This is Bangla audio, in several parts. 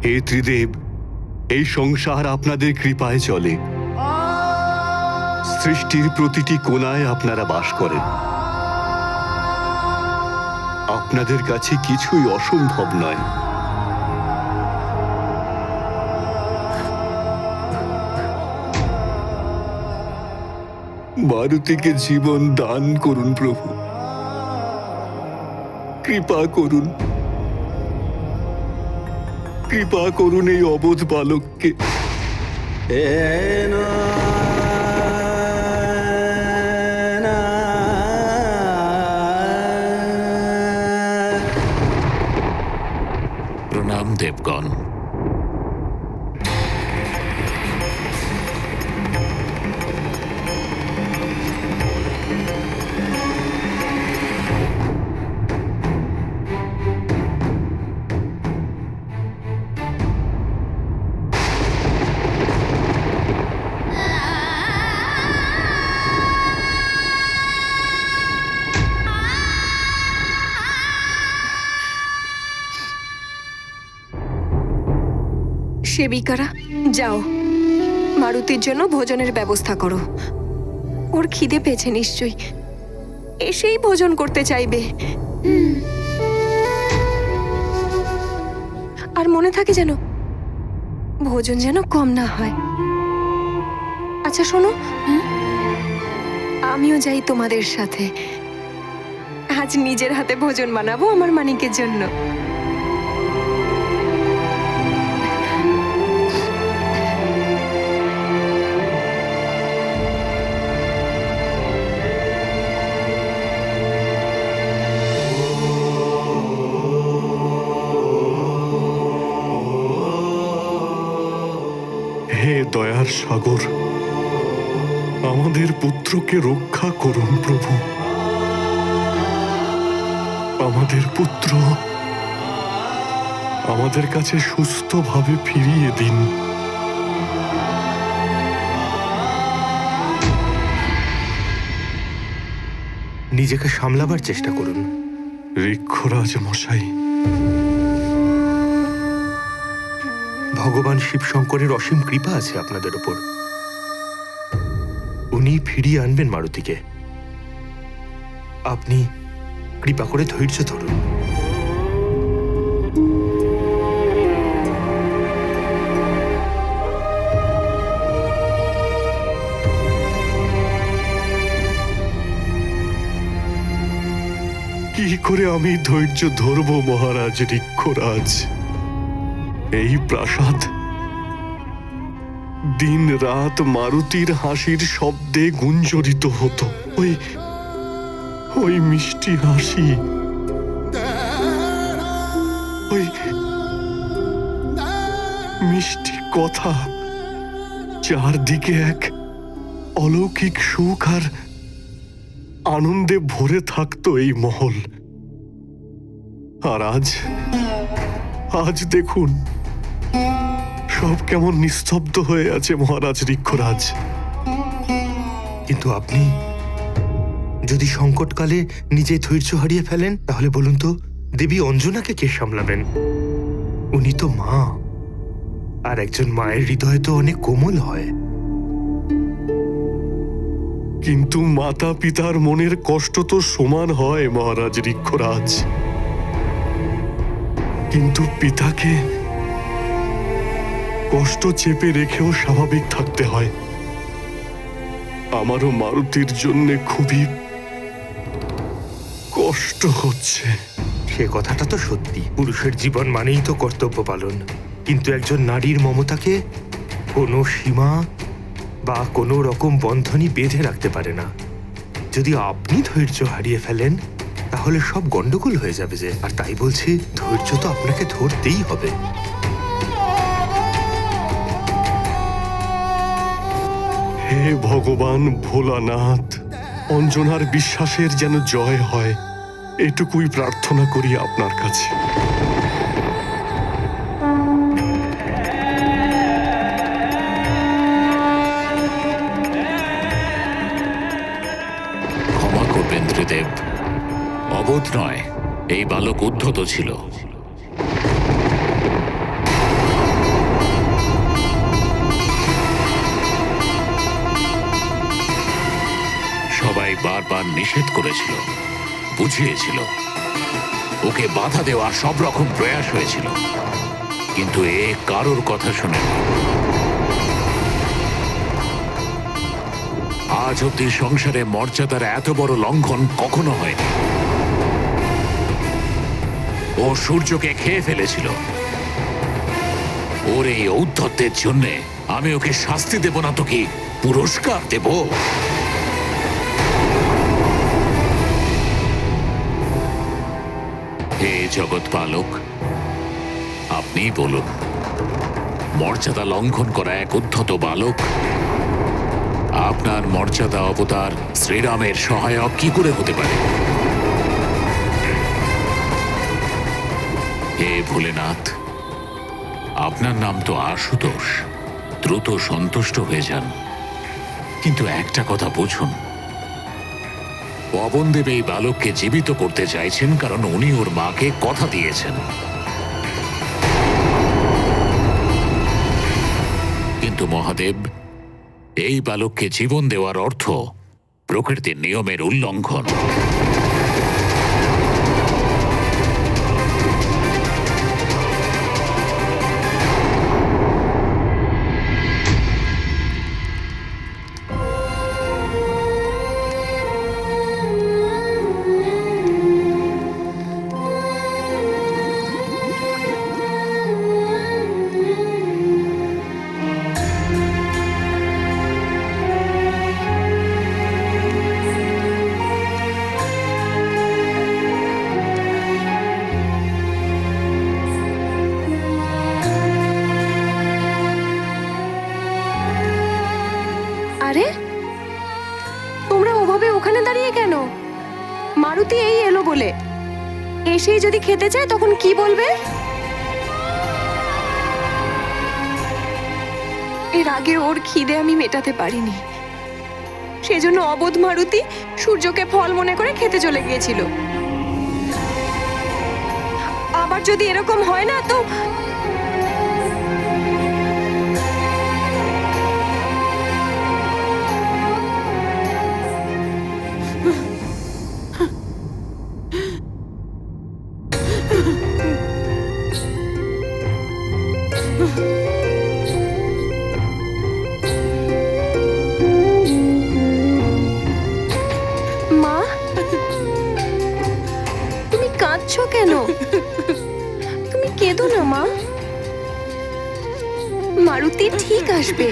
হে ত্রিদেব, এই সংসার আপনাদের কৃপায় চলে। সৃষ্টির প্রতিটি কোণায় আপনারা বাস করেন। আপনাদের কাছে কিছুই অসম্ভব নয়। মারুতিকে জীবন দান করুন প্রভু, কৃপা করুন, কৃপা করুন এই অবোধ বালককে। প্রণাম দেবগণ। সেবিকারা, যাও মারুতির জন্য ভোজনের ব্যবস্থা করো। ওর খিদে পেয়েছে নিশ্চয়ই, এসেই ভোজন করতে চাইবে। আর মনে থাকে যেন ভোজন যেন কম না হয়। আচ্ছা শোনো, আমিও যাই তোমাদের সাথে। আজ নিজের হাতে ভোজন বানাবো আমার মানিকের জন্য। হে দয়ার সাগর, আমাদের পুত্রকে রক্ষা করুন প্রভু। আমাদের পুত্র আমাদের কাছে সুস্থভাবে ফিরিয়ে দিন। নিজেকে সামলাবার চেষ্টা করুন। ঋক্ষরাজ মশাই, ভগবান শিবশঙ্করের অসীম কৃপা আছে আপনাদের উপর। উনি ফিরিয়ে আনবেন মারুতিকে। আপনি কৃপা করে ধৈর্য ধরুন। কি করে আমি ধৈর্য ধরব মহারাজ ঋক্ষরাজ? এই প্রাসাদ দিন রাত মারুতির হাসির শব্দে গুঞ্জরিত হতো। ওই মিষ্টি হাসি, ওই মিষ্টি কথা, চারদিকে এক অলৌকিক সুখ আর আনন্দে ভরে থাকতো এই মহল। আর আজ দেখুন, সব কেমন নিস্তব্ধ হয়ে আছে মহারাজ ঋক্ষরাজ। কিন্তু আপনি যদি সংকটকালে নিজে ধৈর্য হারিয়ে ফেলেন, তাহলে বলুন তো দেবী অঞ্জনাকে কে সামলাবেন? উনি তো মা, আর একজন মায়ের হৃদয় তো অনেক কোমল হয়। কিন্তু মাতা পিতার মনের কষ্ট তো সমান হয় মহারাজ ঋক্ষরাজ। কিন্তু পিতাকে কষ্ট চেপে রেখেও স্বাভাবিক থাকতে হয়। আমারও মারুতির জন্য খুবই কষ্ট হচ্ছে। সে কথাটা তো সত্যি। পুরুষের জীবন মানেই তো কর্তব্য পালন, কিন্তু একজন নারীর মমতাকে কোনো সীমা বা কোনো রকম বন্ধনই বেঁধে রাখতে পারে না। যদি আপনি ধৈর্য হারিয়ে ফেলেন, তাহলে সব গন্ডগোল হয়ে যাবে যে। আর তাই বলছি, ধৈর্য তো আপনাকে ধরতেই হবে। হে ভগবান ভোলানাথ, অঞ্জনার বিশ্বাসের যেন জয় হয়, এটুকুই প্রার্থনা করি আপনার কাছে। ক্ষমা করবেন ত্রিদেব, অবোধ নয়, এই বালক উদ্ধত ছিল। সবাই বারবার নিষেধ করেছিল, বুঝিয়েছিল, ওকে বাধা দেওয়া সব রকম প্রয়াস হয়েছিল, কিন্তু এ কারোর কথা শোনেনি। আজ অব্দি সংসারে মর্যাদার এত বড় লঙ্ঘন কখনো হয়নি। ও সূর্যকে খেয়ে ফেলেছিল। ওর এই ঔদ্ধত্যের জন্যে আমি ওকে শাস্তি দেব না তো কি পুরস্কার দেব? হে জগৎ পালক, আপনিই বলুন, মর্যাদা লঙ্ঘন করা এক উদ্ধত বালক আপনার মর্যাদা অবতার শ্রীরামের সহায়ক কি করে হতে পারে? হে ভোলেনাথ, আপনার নাম তো আশুতোষ, দ্রুত সন্তুষ্ট হয়ে যান। কিন্তু একটা কথা বুঝুন, পবনদেব এই বালককে জীবিত করতে চাইছেন কারণ উনি ওর মাকে কথা দিয়েছেন। কিন্তু মহাদেব, এই বালককে জীবন দেওয়ার অর্থ প্রকৃতির নিয়মের উল্লঙ্ঘন। আরে তোমরা ওভাবে ওখানে দাঁড়িয়ে কেন? মারুতি এই এলো বলে, এসেই যদি খেতে চায় তখন কি বলবে? এর আগে ওর খিদে আমি মেটাতে পারিনি, সেজন্য অবোধ মারুতি সূর্যকে ফল মনে করে খেতে চলে গিয়েছিল। আবার যদি এরকম হয় না তো মা, তুমি কাঁদছো কেন? তুমি কেঁদো না মা, মারুতি ঠিক আসবে।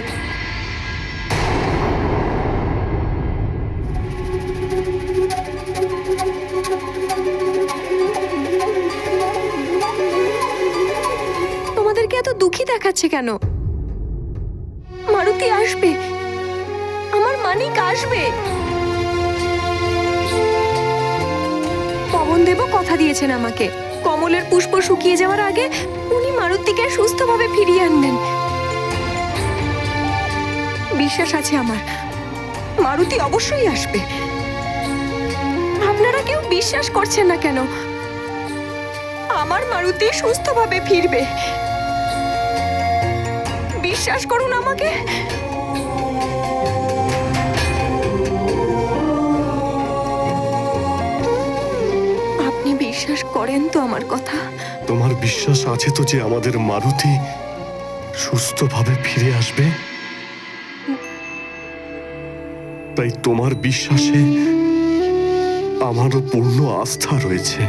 তোমাদেরকে এত দুঃখী দেখাচ্ছে কেন? মারুতি আসবে, আমার মানিক আসবে। পবনদেবও কথা দিয়েছেন আমাকে, কমলের পুষ্প শুকিয়ে যাওয়ার আগে উনি মারুতিকে সুস্থভাবে ফিরিয়ে আনবেন। বিশ্বাস আছে আমার, মারুতি অবশ্যই আসবে। আপনারা কেউ বিশ্বাস করছেন না কেন? আমার মারুতি সুস্থভাবে ফিরবে, বিশ্বাস করুন আমাকে। আপনি বিশ্বাস করেন তো আমার কথা? তোমার বিশ্বাস আছে তো যে আমাদের মারুতি সুস্থভাবে ফিরে আসবে? তাই তোমার বিশ্বাসে আমারও পূর্ণ আস্থা রয়েছে।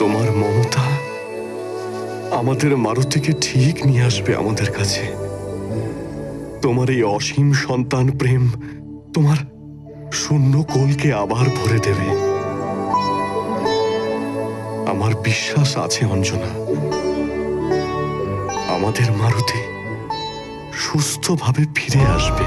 তোমার মমতা আমাদের মারুতিকে ঠিক নিয়ে আসবে আমাদের কাছে। তোমার এই অসীম সন্তান প্রেম তোমার শূন্য কোলকে আবার ভরে দেবে। আমার বিশ্বাস আছে অঞ্জনা, আমাদের মারুতি সুস্থভাবে ফিরে আসবে।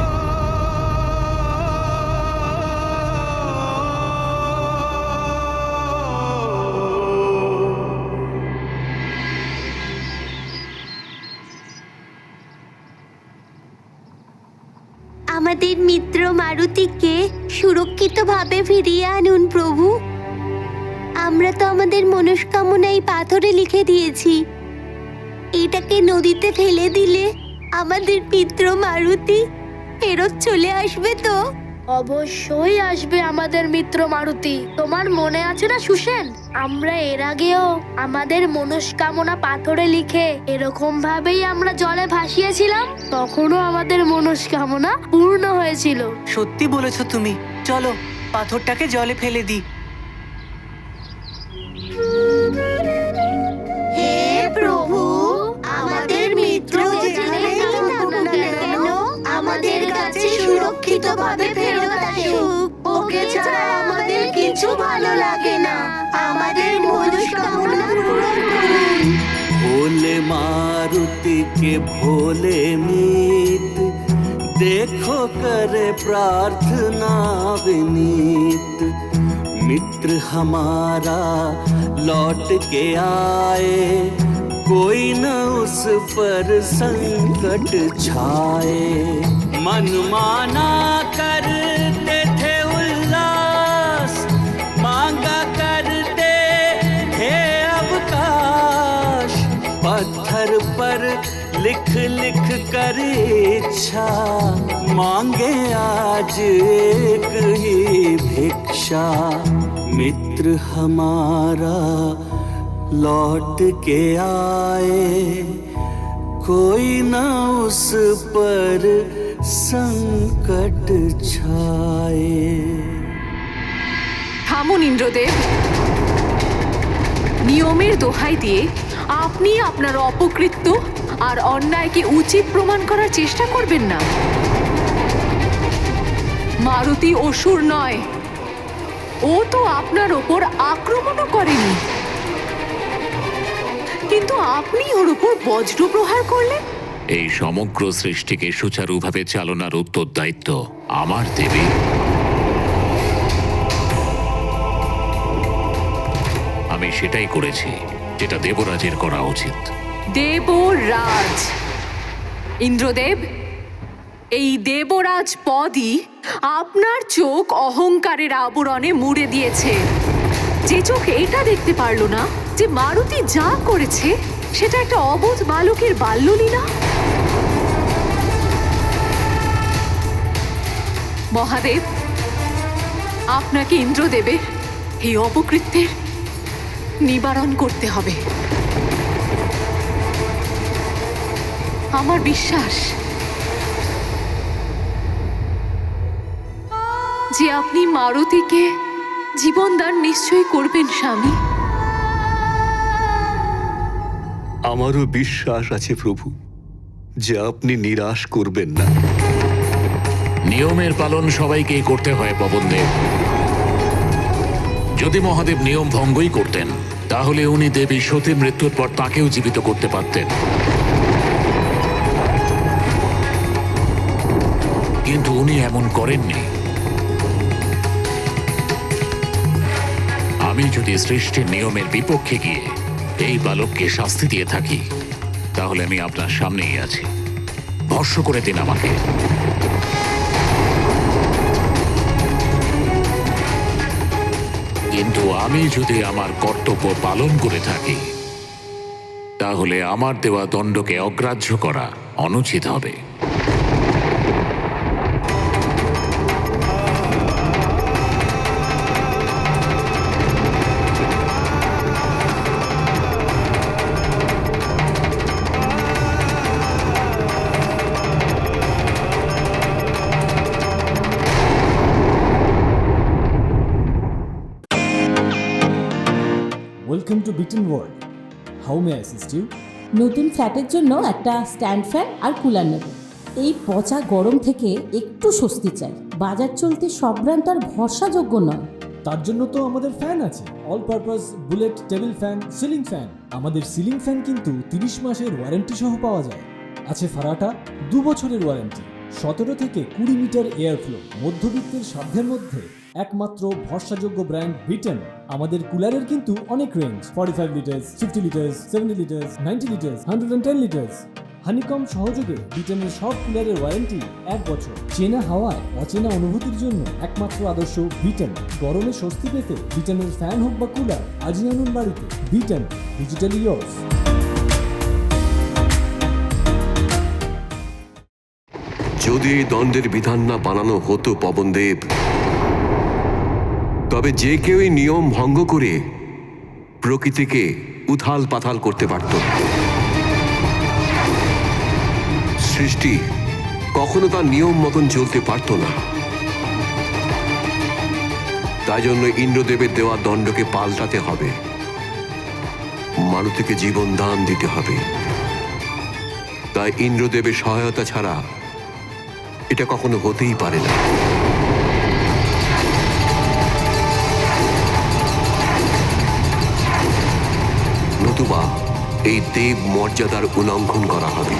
আমার আমাদের মিত্র মারুতিকে সুরক্ষিতভাবে ফিরিয়ে আনুন প্রভু। আমরা তো আমাদের মনস্কামনাই পাথরে লিখে দিয়েছি। এটাকে নদীতে ফেলে দিলে আমাদের মিত্র মারুতি ফেরত চলে আসবে তো? অবশ্যই আসবে আমাদের মিত্র মারুতি। তোমার মনে আছে না সুসেন, আমরা এর আগেও আমাদের মনস্কামনা পাথরে লিখে এরকম ভাবেই আমরা জলে ভাসিয়েছিলাম, তখনও আমাদের মনস্কামনা পূর্ণ হয়েছিল। সত্যি বলেছো তুমি। চলো পাথরটাকে জলে ফেলে দিই। হে প্রভু, আমাদের মিত্র যেখানেই থাকুক না কেন আমাদের কাছে সুরক্ষিতভাবে ফেরত আসুক। ওকে ছাড়া আমাদের কিছু ভালো লাগে না। আমাদের মনস্কামনা পূরণ করুন। भोले मारुति के भोले मीत, देखो करे प्रार्थना विनीत। मित्र हमारा लौट के आए, कोई न उस पर संकट छाए। मन माना करते थे उल्लास, मांगा करते थे अवकाश। पत्थर पर लिख लिख कर इच्छा, मांगे आज एक ही भिक्षा। मित्र हमारा लौट के आए, कोई न उस पर संकट छाए। থামুন ইন্দ্রদেব। নিয়মের দোহাই দিয়ে আপনি আপনার অপকৃত্য আর অন্যায়কে উচিত প্রমাণ করার চেষ্টা করবেন না। মারুতি অসুর নয়, ও তো আপনার ওপর আক্রমণও করেনি, কিন্তু আপনি ওর উপর বজ্র প্রহার করলেন। এই সমগ্র সৃষ্টিকে সুচারুভাবে চালনার উত্তরদায়িত্ব আমার দেবী। আমি সেটাই করেছি যেটা দেবরাজের করা উচিত। দেবরাজ? ইন্দ্রদেব, এই দেবরাজ পদই আপনার চোখ অহংকারের আবরণে মুড়ে দিয়েছে। যে চোখ এটা দেখতে পারল না যে মারুতি যা করেছে সেটা একটা অবোধ বালকের বাল্যলীলা। মহাদেব, আপনাকে ইন্দ্রদেবের এই অপকৃত্যের নিবারণ করতে হবে। আমার বিশ্বাস যে আপনি মারুতিকে জীবনদান নিশ্চয়ই করবেন স্বামী। আমারও বিশ্বাস আছে প্রভু যে আপনি নিরাশ করবেন না। নিয়মের পালন সবাইকেই করতে হয় পবনদেব। যদি মহাদেব নিয়ম ভঙ্গই করতেন তাহলে উনি দেবী সতীর মৃত্যুর পর তাকেও জীবিত করতে পারতেন, কিন্তু উনি এমন করেননি। আমি যদি সৃষ্টির নিয়মের বিপক্ষে গিয়ে এই বালককে শাস্তি দিয়ে থাকি তাহলে আমি আপনার সামনেই আছি। ভস্ম করে দিন আমাকে। কিন্তু আমি যদি আমার কর্তব্য পালন করে থাকি তাহলে আমার দেওয়া দণ্ডকে অগ্রাহ্য করা অনুচিত হবে। Welcome to Beaten World. How may I assist you? নতুন ফ্ল্যাটের জন্য একটা স্ট্যান্ড ফ্যান আর কুলার নেব। এই পচা গরম থেকে একটু স্বস্তি চাই। বাজার চলতে সব ব্র্যান্ড তো আর ভরসাযোগ্য নয়। তার জন্য তো আমাদের ফ্যান আছে, all purpose bullet table fan, ceiling fan. আমাদের সিলিং ফ্যান কিন্তু 30 মাসের ওয়ারেন্টি সহ পাওয়া যায়। আছে ফারাটা 2 বছরের ওয়ারেন্টি, 17 থেকে 20 মিটার এয়ার ফ্লো। মধ্যবিত্তের সাধ্যের মধ্যে একমাত্র ভরসাযোগ্য ব্র্যান্ড বিটেন। আমাদের কুলারের কিন্তু অনেক range, 45 litres, 50 litres, 70 litres, 90 litres, 110 litres. Honeycomb সহযোগে ব্রিটেনের সব কুলারের ওয়ারেন্টি 1 বছর। চেনা হাওয়ায় অচেনা অনুভূতির জন্য একমাত্র আদর্শ ব্রিটেন। গরমে স্বস্তি পেতে ব্রিটেনের ফ্যান হোক বা কুলার, আজই আনুন বাড়িতে। Britain, digitally years. যদি এই দণ্ডের বিধান না বানানো হতো পবনদেব, তবে যে কেউ এই নিয়ম ভঙ্গ করে প্রকৃতিকে উথাল পাথাল করতে পারত। সৃষ্টি কখনো তার নিয়ম মতন চলতে পারত না। তাই জন্য ইন্দ্রদেবের দেওয়া দণ্ডকে পাল্টাতে হবে, মারুতিকে জীবন দান দিতে হবে। তাই ইন্দ্রদেবের সহায়তা ছাড়া এটা কখনো হতেই পারে না। নতুবা এই দেব মর্যাদার উল্লঙ্ঘন করা হবে।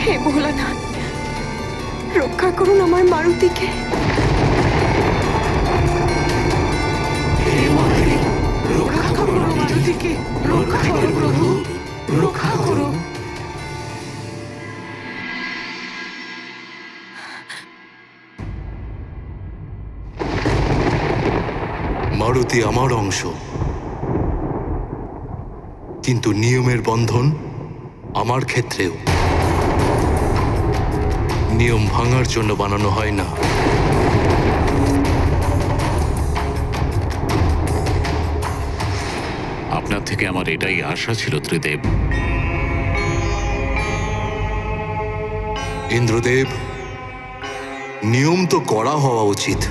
হে ভোলানাথ, রক্ষা করুন আমার মারুতিকে। রক্ষা করুন মারুতিকে, রক্ষা করো প্রভু, রক্ষা করো। মারুতি আমার অংশ, কিন্তু নিয়মের বন্ধন আমার ক্ষেত্রেও। নিয়ম ভাঙার জন্য বানানো হয় না। আপনার থেকে আমার এটাই আশা ছিল ত্রিদেব। ইন্দ্রদেব, নিয়ম তো কড়া হওয়া উচিত,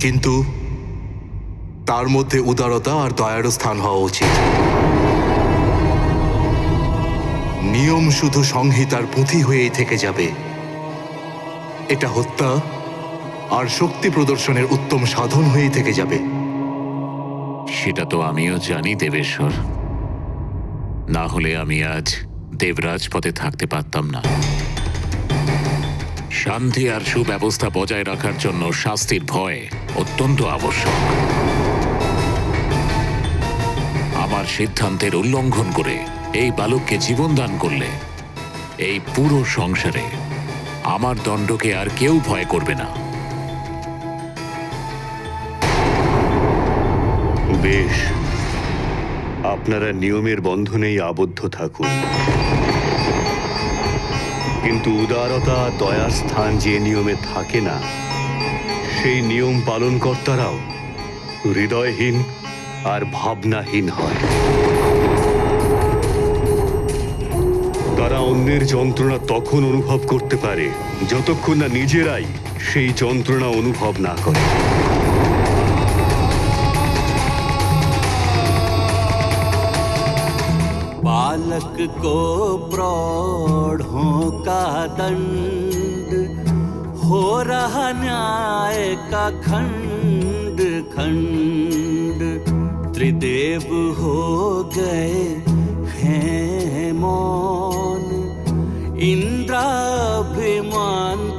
কিন্তু তার মধ্যে উদারতা আর দয়ারও স্থান হওয়া উচিত। নিয়ম শুধু সংহিতার পুঁথি হয়েই থেকে যাবে। এটা হত্যা আর শক্তি প্রদর্শনের উত্তম সাধন হয়েই থেকে যাবে। সেটা তো আমিও জানি দেবেশ্বর, না হলে আমি আজ দেবরাজ পদে থাকতে পারতাম না। শান্তি আর সুব্যবস্থা বজায় রাখার জন্য শাস্তির ভয় অত্যন্ত আবশ্যক। আমার সিদ্ধান্তের উল্লঙ্ঘন করে এই বালককে জীবন দান করলে এই পুরো সংসারে আমার দণ্ডকে আর কেউ ভয় করবে না। বেশ, আপনারা নিয়মের বন্ধনেই আবদ্ধ থাকুন, কিন্তু উদারতা দয়ার স্থান যে নিয়মে থাকে না, সেই নিয়ম পালনকর্তারাও হৃদয়হীন আর ভাবনাহীন হয়। তারা অন্যের যন্ত্রণা তখন অনুভব করতে পারে যতক্ষণ না নিজেরাই সেই যন্ত্রণা অনুভব না করে। बालक को प्रौढ़ों का दंड, हो रहा न्याय का खंड खंड। त्रिदेव हो गए हैं मौन, इंद्राभिमान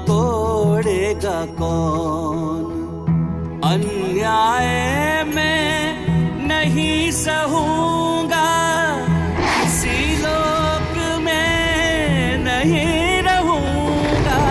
तोड़ेगा कौन। अन्याय में नहीं सहूंगा, किसी लोक में नहीं रहूंगा।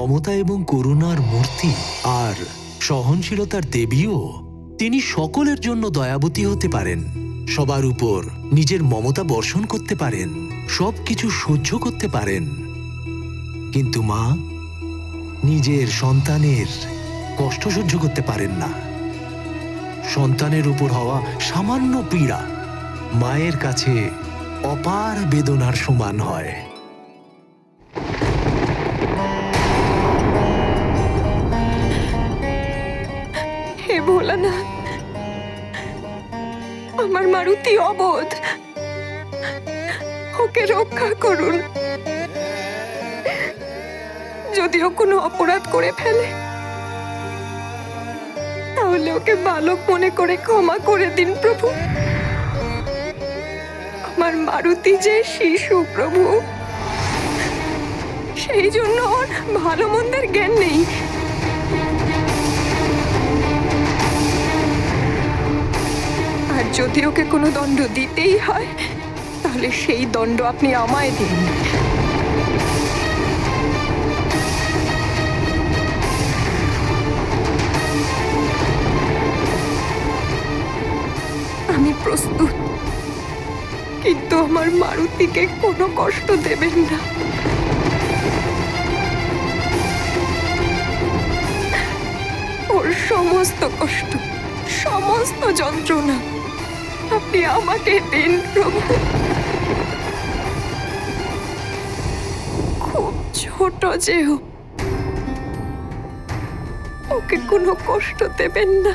মমতা এবং করুণার মূর্তি আর সহনশীলতার দেবীও। তিনি সকলের জন্য দয়াবতী হতে পারেন, সবার উপর নিজের মমতা বর্ষণ করতে পারেন, সবকিছু সহ্য করতে পারেন। কিন্তু মা নিজের সন্তানের কষ্ট সহ্য করতে পারেন না। সন্তানের উপর হওয়া সামান্য পীড়া মায়ের কাছে অপার বেদনার সমান হয়। হে ভোলানাথ, আমার মারুতি অবোধ, ওকে রক্ষা করুন। যদিও কোনো অপরাধ করে ফেলে তাহলে ওকে বালক মনে করে ক্ষমা করে দিন প্রভু। আমার মারুতি যে শিশু প্রভু, সেই জন্য ওর ভালো মন্দের জ্ঞান নেই। আর যদি ওকে কোনো দণ্ড দিতেই হয় তাহলে সেই দণ্ড আপনি আমায় দিন। আমি প্রস্তুত, কিন্তু আমার মারুতিকে কোনো কষ্ট দেবেন না। ওর সমস্ত কষ্ট, সমস্ত যন্ত্রণা আপনি আমাকে দিন প্রভু। খুব ছোট যে ও, ওকে কোনো কষ্ট দেবেন না।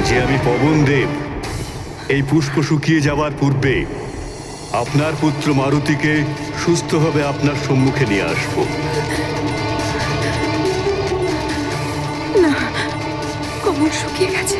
যে আমি পবনদেব, এই পুষ্প শুকিয়ে যাওয়ার পূর্বে আপনার পুত্র মারুতিকে সুস্থভাবে আপনার সম্মুখে নিয়ে আসব। না, কমল শুকিয়ে গেছে।